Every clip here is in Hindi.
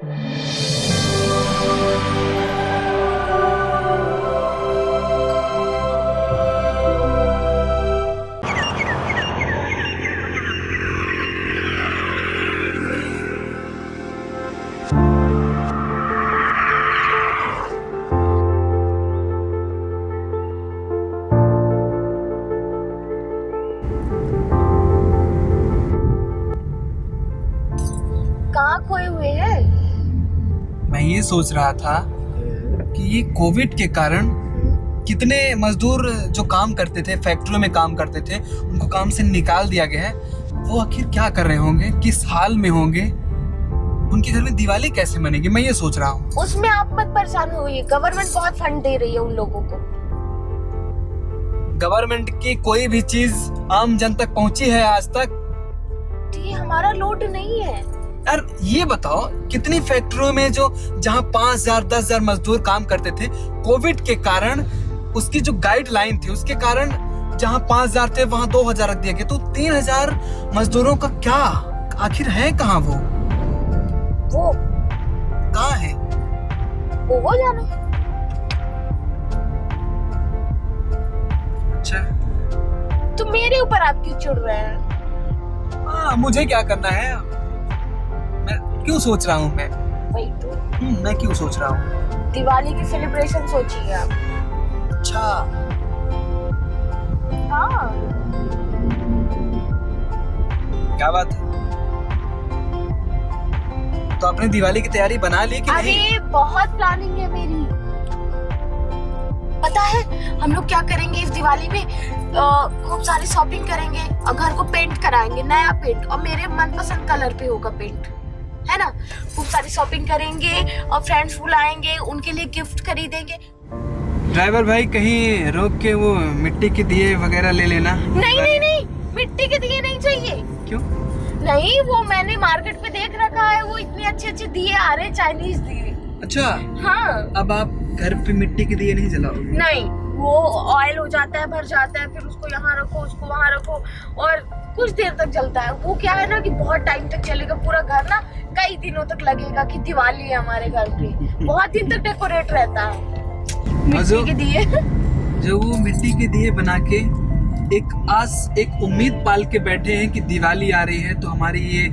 कहाँ खोए हुए हैं? मैं ये सोच रहा था कि ये कोविड के कारण कितने मजदूर जो काम करते थे, फैक्ट्रियों में काम करते थे, उनको काम से निकाल दिया गया है। वो आखिर क्या कर रहे होंगे, किस हाल में होंगे, उनके घर में दिवाली कैसे मनेगी, मैं ये सोच रहा हूँ। उसमें आप मत परेशान होइए, गवर्नमेंट बहुत फंड दे रही है उन लोगों को। गवर्नमेंट की कोई भी चीज आम जन तक पहुंची है आज तक? ये हमारा लोड नहीं है। यार ये बताओ, कितनी फैक्ट्रियों में जो जहाँ 5,000 10,000 मजदूर काम करते थे, कोविड के कारण उसकी जो गाइडलाइन थी उसके कारण जहाँ 5,000 थे वहाँ 2,000 रख दिया गया, तो 3,000 मजदूरों का क्या आखिर है? कहाँ वो कहाँ है? वो जाने। अच्छा, तो मेरे ऊपर आप क्यों चिढ़ रहे हैं? मुझे क्या करना है? मैं क्यों सोच रहा हूँ? वही तो, मैं क्यों सोच रहा हूँ? दिवाली की सेलिब्रेशन सोचिए आप। अच्छा, हाँ, क्या बात है? तो आपने दिवाली की तैयारी बना ली कि नहीं? अरे बहुत प्लानिंग है मेरी। पता है हम लोग क्या करेंगे इस दिवाली में? खूब सारी शॉपिंग करेंगे और घर को पेंट कराएंगे, नया पेंट, और मेरे मनपसंद कलर पे होगा पेंट, है ना। खूब सारी शॉपिंग करेंगे और फ्रेंड्स बुलाएंगे, उनके लिए गिफ्ट खरीदेंगे। ड्राइवर भाई कहीं रोक के वो मिट्टी के दिए वगैरह ले लेना। नहीं, मिट्टी के दिए नहीं चाहिए। क्यों? नहीं, वो मैंने मार्केट पे देख रखा है, वो इतने अच्छे दिए आ रहे, चाइनीज दिए। अच्छा, हाँ। अब आप घर पे मिट्टी के दिए नहीं जलाओगे? नहीं, वो ऑयल हो जाता है, भर जाता है, फिर उसको यहाँ रखो, उसको वहाँ रखो, और कुछ देर तक जलता है। वो क्या है ना कि बहुत टाइम तक चलेगा, पूरा घर ना कई दिनों तक लगेगा कि दिवाली है हमारे घर पे। बहुत दिन तक डेकोरेट रहता है मिट्टी के दिए। जो वो मिट्टी के दिए बना के एक उम्मीद पाल के बैठे हैं कि दिवाली आ रही है तो हमारे ये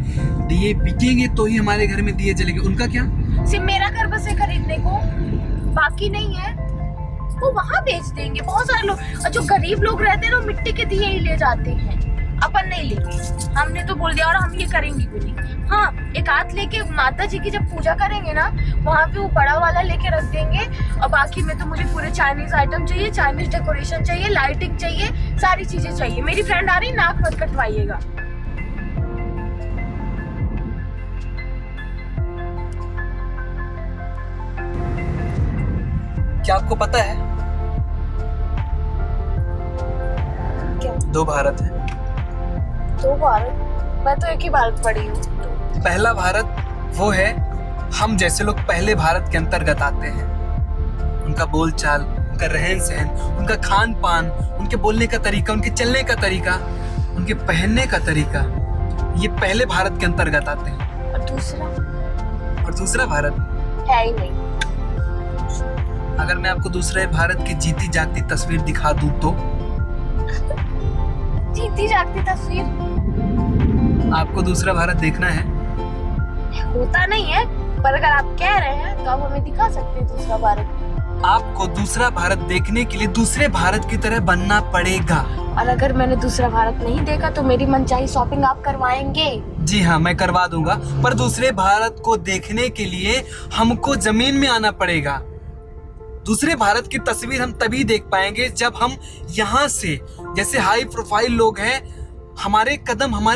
दिए बिकेंगे तो ही हमारे घर में दिए जलेंगे, उनका क्या? सिर्फ मेरा घर बस है खरीदने को, बाकी नहीं है। वो वहाँ बेच देंगे। बहुत सारे लोग, और जो गरीब लोग रहते हैं ना, मिट्टी के दिए ही ले जाते हैं। अपन नहीं लेंगे, हमने तो बोल दिया, और हम ये करेंगे भी नहीं। हाँ, एक हाथ लेके माता जी की जब पूजा करेंगे ना, वहाँ पे वो बड़ा वाला लेके रख देंगे। और बाकी में तो मुझे पूरे चाइनीज आइटम चाहिए, चाइनीज डेकोरेशन चाहिए, लाइटिंग चाहिए, सारी चीजें चाहिए। मेरी फ्रेंड आ रही, नाक मत कटवाइएगा। क्या आपको पता है क्या? 2 भारत है। 2 भारत? मैं तो एक ही भारत पढ़ी हूँ। पहला भारत वो है, हम जैसे लोग पहले भारत के अंतर्गत आते हैं। उनका बोलचाल, उनका रहन सहन, उनका खान पान, उनके बोलने का तरीका, उनके चलने का तरीका, उनके पहनने का तरीका, ये पहले भारत के अंतर्गत आते हैं। और दूसरा भारत है ही नहीं। अगर मैं आपको दूसरे भारत की जीती जागती तस्वीर दिखा दूं तो? जीती जागती तस्वीर? आपको दूसरा भारत देखना है? होता नहीं है, पर अगर आप कह रहे हैं तो आप हमें दिखा सकते हैं दूसरा भारत। आपको दूसरा भारत देखने के लिए दूसरे भारत की तरह बनना पड़ेगा। और अगर मैंने दूसरा भारत नहीं देखा तो मेरी मनचाही शॉपिंग आप करवाएंगे? जी हाँ, मैं करवा दूंगा, पर दूसरे भारत को देखने के लिए हमको जमीन में आना पड़ेगा। दूसरे भारत की तस्वीर हम तभी देख पाएंगे जब हम यहाँ से, जैसे हाई प्रोफाइल लोग हैं, हमारे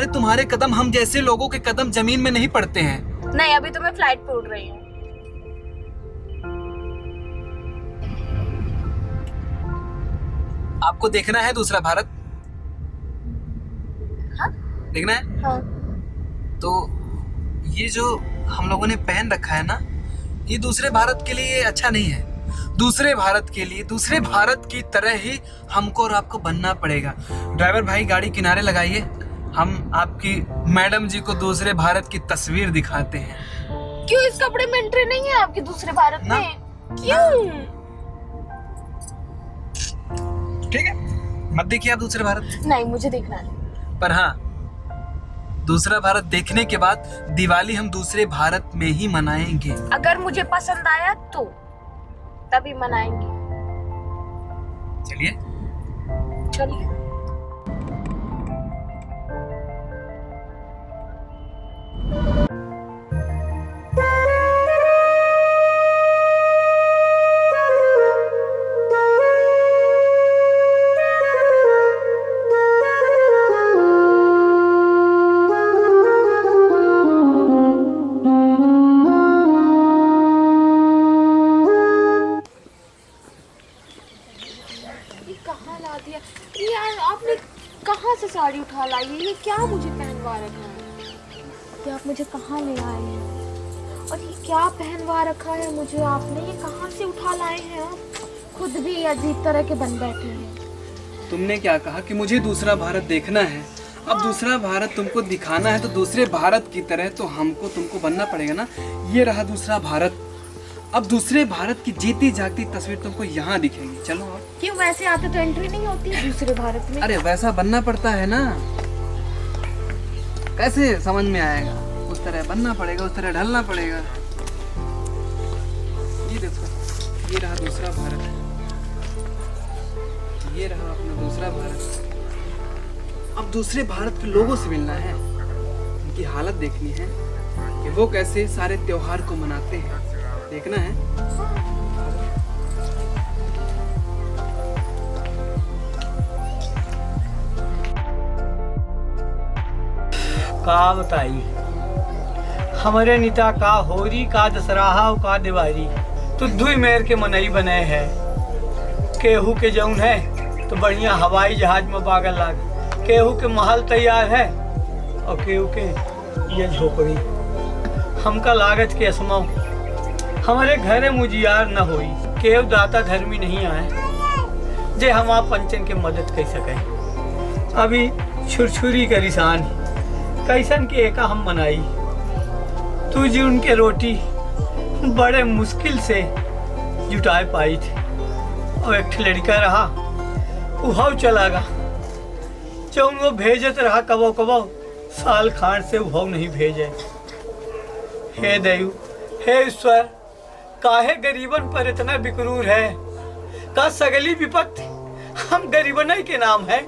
तुम्हारे कदम, हम जैसे लोगों के कदम जमीन में नहीं पड़ते हैं। नहीं, अभी तो मैं फ्लाइट पे उड़ रही हूँ। आपको देखना है दूसरा भारत? हाँ? देखना है? हाँ। तो ये जो हम लोगों ने पहन रखा है ना, ये दूसरे भारत के लिए अच्छा नहीं है। दूसरे भारत के लिए, दूसरे भारत की तरह ही हमको और आपको बनना पड़ेगा। ड्राइवर भाई गाड़ी किनारे लगाइए, हम आपकी मैडम जी को दूसरे भारत की तस्वीर दिखाते हैं। क्यों इस कपड़े में एंट्री नहीं है आपके दूसरे भारत ना। में? क्यों? ठीक है, मत देखिए आप दूसरे भारत। नहीं, मुझे देखना नहीं। पर हाँ, दूसरा भारत देखने के बाद दिवाली हम दूसरे भारत में ही मनाएंगे। अगर मुझे पसंद आया तो तभी मनाएंगे। चलिए। चलिए। कहाँ ला दिया यार आपने? कहाँ से साड़ी उठा लाई है? ये क्या मुझे पहनवा रखा है? ये आप मुझे कहाँ ले आए हैं? और ये क्या पहनवा रखा है मुझे आपने? ये कहाँ से उठा लाए हैं आप? खुद भी अजीब तरह के बन बैठे हैं। तुमने क्या कहा कि मुझे दूसरा भारत देखना है। अब दूसरा भारत तुमको दिखाना है तो दूसरे भारत की तरह तो हमको तुमको बनना पड़ेगा ना। ये रहा दूसरा भारत। अब दूसरे भारत की जीती जागती तस्वीर तुमको यहाँ दिखेगी। चलो अब। क्यों, वैसे आते तो एंट्री नहीं होती है दूसरे भारत में? अरे वैसा बनना पड़ता है ना। कैसे समझ में आएगा? उस तरह बनना पड़ेगा, उस तरह ढलना पड़ेगा। ये देखो, ये रहा दूसरा भारत। ये रहा अपना दूसरा भारत। अब दूसरे भारत के लोगों से मिलना है, उनकी हालत देखनी है कि वो कैसे सारे त्योहार को मनाते हैं, देखना है। का बताई हमारे नेता का होरी का दशहरा का दिवाली तो दुई मेर के मनई बने है। केहू के जौन है तो बढ़िया हवाई जहाज में बागल लाग, केहू के महल तैयार है और केहू के ये झोपड़ी। हमका लागत के असमो हमारे घरे मुजियार न होई, केहू दाता धर्मी नहीं आए जे हम आप पंचन के मदद कर सके। अभी छुरछुरी का निशान कैसन के एका हम बनाई। तू जी उनके रोटी बड़े मुश्किल से जुटाए पाई थी और एक लड़का रहा उहाव चला गा। चौन वो भेजत रहा कबो कबो, साल खान से उहाव नहीं भेजे। हे दयु, हे ईश्वर, काहे गरीबन पर इतना बिकरूर है? का सगली विपत्ति हम गरीबन ही के नाम है।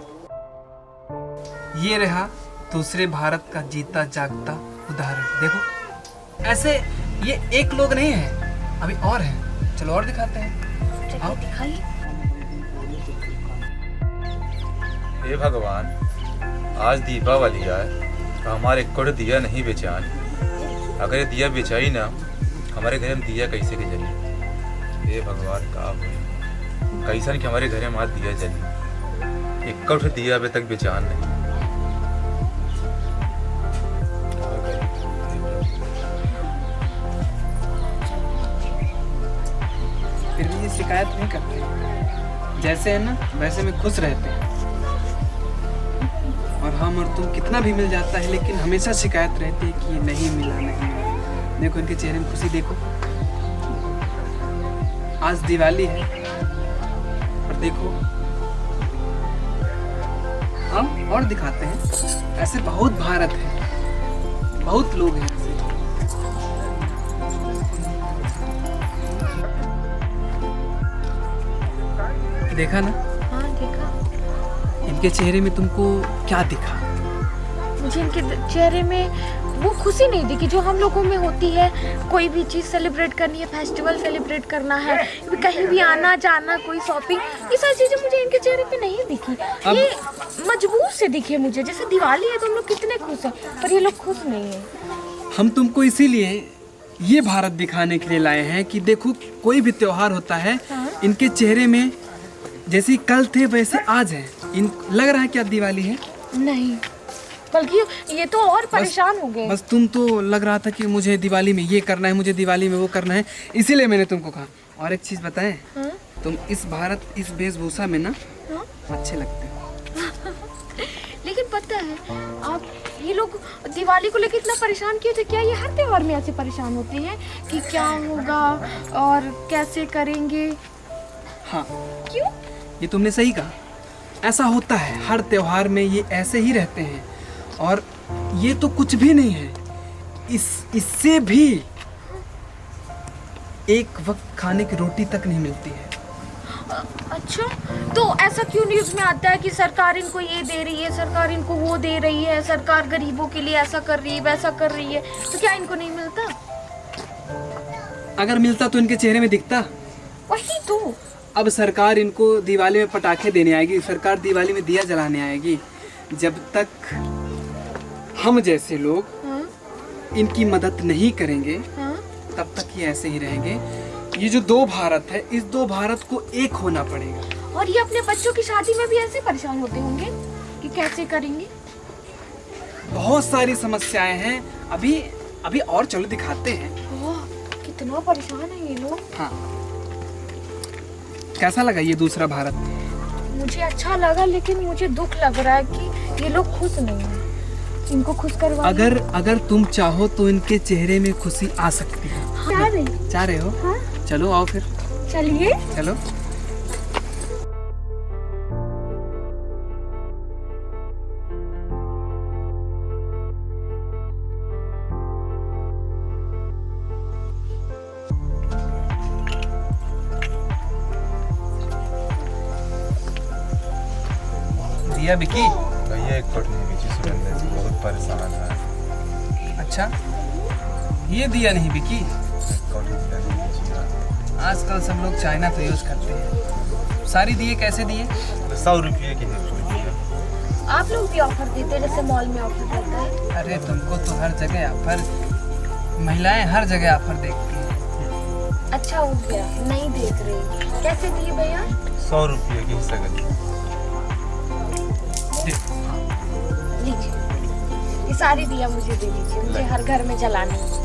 ये रहा दूसरे भारत का जीता जागता उदाहरण। देखो, ऐसे ये एक लोग नहीं है, अभी और हैं। चलो और दिखाते हैं। आओ। दिखाइए। हे भगवान, आज दीपावली आए तो हमारे कोड़ दिया नहीं बेचान। अगर ये दिया बेचाई ना, हमारे घर में दिया कैसे के जली? हे भगवान, का कैसन कि हमारे घर में आज दिया जली, एक कोठ दिया अभी तक बेचान नहीं। फिर भी ये शिकायत नहीं करते, जैसे है ना वैसे में खुश रहते हैं। और हम और तुम कितना भी मिल जाता है लेकिन हमेशा शिकायत रहती है कि ये नहीं मिला, नहीं मिला। देखो इनके चेहरे में खुशी देखो। आज दिवाली है और देखो। हम और दिखाते हैं। ऐसे बहुत भारत है, बहुत लोग हैं ऐसे। देखा ना? हाँ देखा। इनके चेहरे में तुमको क्या दिखा? मुझे इनके चेहरे में वो खुशी नहीं दिखी जो हम लोगों में होती है। कोई भी चीज़ सेलिब्रेट करनी है, फेस्टिवल सेलिब्रेट करना है, कहीं भी आना जाना, कोई शॉपिंग, ये सारी चीज़ें मुझे इनके चेहरे पे नहीं दिखी। ये मजबूर से दिखे मुझे। जैसे दिवाली है तो हम लोग कितने खुश हैं, पर ये लोग खुश नहीं है। हम तुमको इसीलिए ये भारत दिखाने के लिए लाए हैं कि देखो, कोई भी त्योहार होता है, इनके चेहरे में जैसे कल थे वैसे आज हैं। इन लग रहा है क्या दिवाली है? नहीं, बल्कि ये तो और परेशान हो गए। बस तुम तो लग रहा था कि मुझे दिवाली में ये करना है, मुझे दिवाली में वो करना है, इसीलिए मैंने तुमको कहा। और एक चीज़ बताएं, तुम इस भारत इस वेशभूषा में ना अच्छे लगते हो। लेकिन पता है, आप ये लोग दिवाली को लेकर इतना परेशान क्यों थे? क्या ये हर त्योहार में ऐसे परेशान होते हैं कि क्या होगा और कैसे करेंगे? हाँ, क्यों? ये तुमने सही कहा, ऐसा होता है हर त्योहार में, ये ऐसे ही रहते हैं। और ये तो कुछ भी नहीं है, इससे भी एक वक्त खाने की रोटी तक नहीं मिलती है। अच्छा, तो ऐसा क्यों न्यूज़ में आता है कि सरकार इनको ये दे रही है, सरकार इनको वो दे रही है, सरकार गरीबों के लिए ऐसा कर रही है, वैसा कर रही है, तो क्या इनको नहीं मिलता? अगर मिलता तो इनके चेहरे में दिखता। वही तो। अब सरकार इनको दिवाली में पटाखे देने आएगी, सरकार दिवाली में दिया जलाने आएगी। जब तक हम जैसे लोग हाँ? इनकी मदद नहीं करेंगे हाँ? तब तक ये ऐसे ही रहेंगे। ये जो दो भारत है, इस दो भारत को एक होना पड़ेगा। और ये अपने बच्चों की शादी में भी ऐसे परेशान होते होंगे कि कैसे करेंगे। बहुत सारी समस्याएं हैं। अभी और चलो दिखाते हैं। ओह, कितना परेशान है ये लोग। हाँ, कैसा लगा ये दूसरा भारत? मुझे अच्छा लगा, लेकिन मुझे दुख लग रहा है कि ये लोग खुश नहीं हैं। इनको खुश करवा अगर तुम चाहो तो इनके चेहरे में खुशी आ सकती है। चाह रहे हो? हाँ? चलो आओ फिर। चलिए। चलो। दिया बिकी? भैया एक फुट नहीं बेची सुरेंद्र जी, बहुत परेशान है। अच्छा, ये दिया नहीं बिकी? एक फुट दिया नहीं बेची यार। आजकल सब लोग चाइना तो यूज करते हैं। सारी दिए कैसे दिए? 100 रुपये की है भैया। आप लोग भी ऑफर देते हैं जैसे मॉल में ऑफर रहता है? अरे तुमको तो हर जगह ऑफर, महिलाएं हर जगह ऑफर देखती हैं। अच्छा हो गया, नहीं देख रही। कैसे दिए भैया? 100 रुपये की हिस्सा कर लीजिए, ये सारी दिया मुझे दे दीजिए, मुझे हर घर में जलानी है।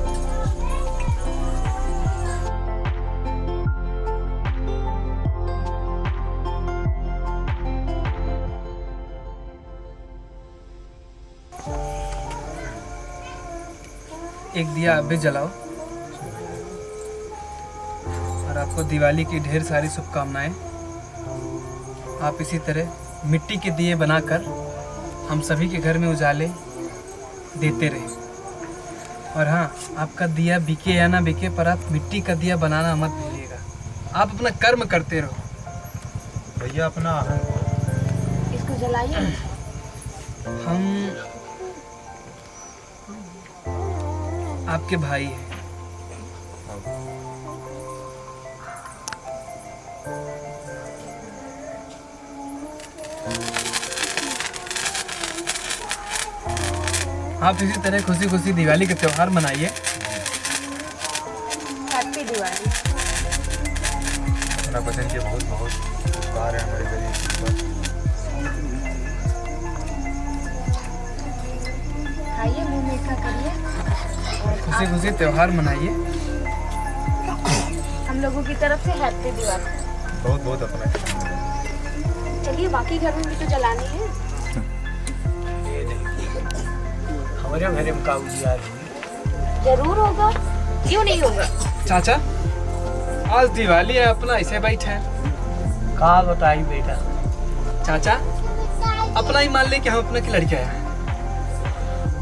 एक दिया आप भी जलाओ। और आपको दिवाली की ढेर सारी शुभकामनाएं। आप इसी तरह मिट्टी के दिए बनाकर हम सभी के घर में उजाले देते रहे। और हाँ, आपका दिया बिके या ना बिके, पर आप मिट्टी का दिया बनाना मत भूलिएगा। आप अपना कर्म करते रहो। भैया अपना इसको जलाइए। हम आपके भाई हैं। आप इसी तरह खुशी खुशी दिवाली के त्योहार मनाइए। हैप्पी दिवाली। अपना बचन के बहुत बहुत उपकार है हमारे गरीब पर। खाइए, मुंह मीठा करिए। खुशी खुशी त्योहार मनाइए। हम लोगों की तरफ से हैप्पी दिवाली। बहुत बहुत अपना। चलिए, बाकी घर में भी तो जलानी है। हमारे घर में काबू आ रही। जरूर होगा, क्यों नहीं होगा। चाचा, आज दिवाली है, अपना ऐसे बैठे हैं। कहा बताई बेटा। चाचा, अपना ही मान ले कि हम अपना की लड़की आया है,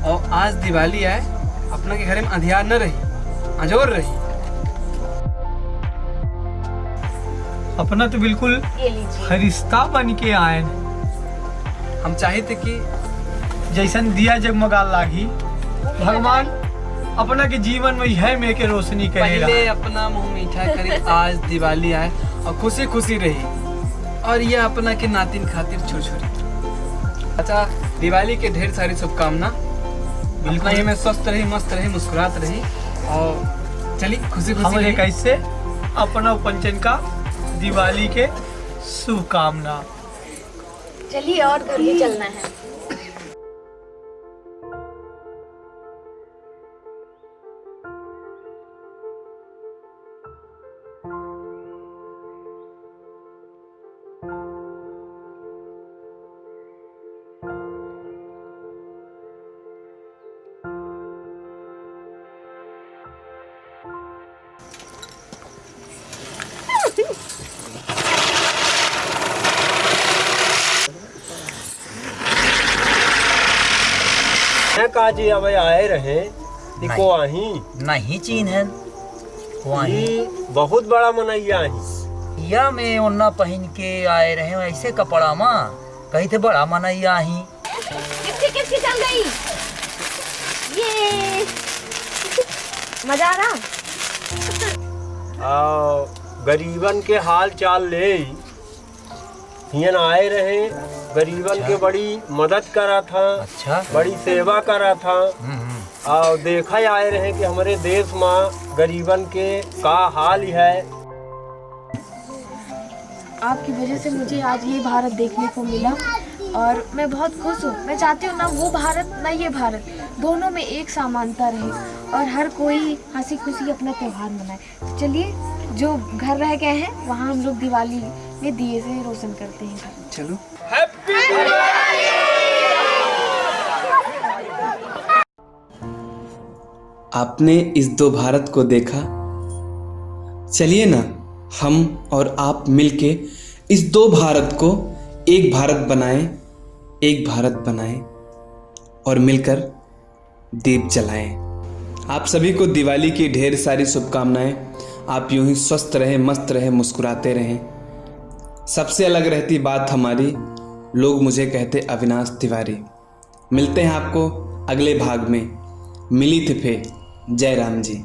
और आज दिवाली है, अपना के घर में अंधियार न रही, अंजोर रही। अपना तो बिल्कुल ये लीजिए। फरिश्ता बन के आए। हम चाहते कि जैसन दिया जगमगा लागी, भगवान अपना के जीवन में यह में के रोशनी करेगा। पहले अपना मुंह मीठा करी, आज दिवाली आए और खुशी खुशी रही, और ये अपना के नातिन खातिर छुरछुरी। अच्छा, दिवाली के ढेर सारी शुभकामना। अपना ही में स्वस्थ रही, मस्त रही, मुस्कुरात रही, और चलिए खुशी खुशी हमारे रही। कैसे अपना पंचन का दिवाली के शुभकामना। चलिए, और घर भी चलना है। है काजी अब आए रहे को आही नहीं चीन है वहीं ये बहुत बड़ा मनैया ही या में ओन्ना पहन के आए रहे ऐसे कपड़ा में कहीं थे बड़ा मनैया ही किसकी किसकी चल गई ये मजा आ रहा। गरीबन के हाल चाल ले हियन आए रहे, गरीबन के बड़ी मदद करा था। अच्छा बड़ी सेवा करा था और देखा आए रहे कि हमारे देश में गरीबन के का हाल है। आपकी वजह से मुझे आज ये भारत देखने को मिला और मैं बहुत खुश हूँ। मैं चाहती हूँ ना वो भारत ना ये भारत, दोनों में एक समानता रहे और हर कोई हंसी खुशी अपना त्यौहार मनाए। तो चलिए जो घर रह गए हैं वहाँ हम लोग दिवाली में दिए से रोशन करते हैं। चलो। आपने इस दो भारत को देखा, चलिए ना हम और आप मिलके इस दो भारत को एक भारत बनाएं, एक भारत बनाएं और मिलकर दीप जलाएं। आप सभी को दिवाली की ढेर सारी शुभकामनाएं। आप यूं ही स्वस्थ रहें, मस्त रहें, मुस्कुराते रहें। सबसे अलग रहती बात हमारी, लोग मुझे कहते अविनाश तिवारी। मिलते हैं आपको अगले भाग में। मिली थिफे, जय राम जी।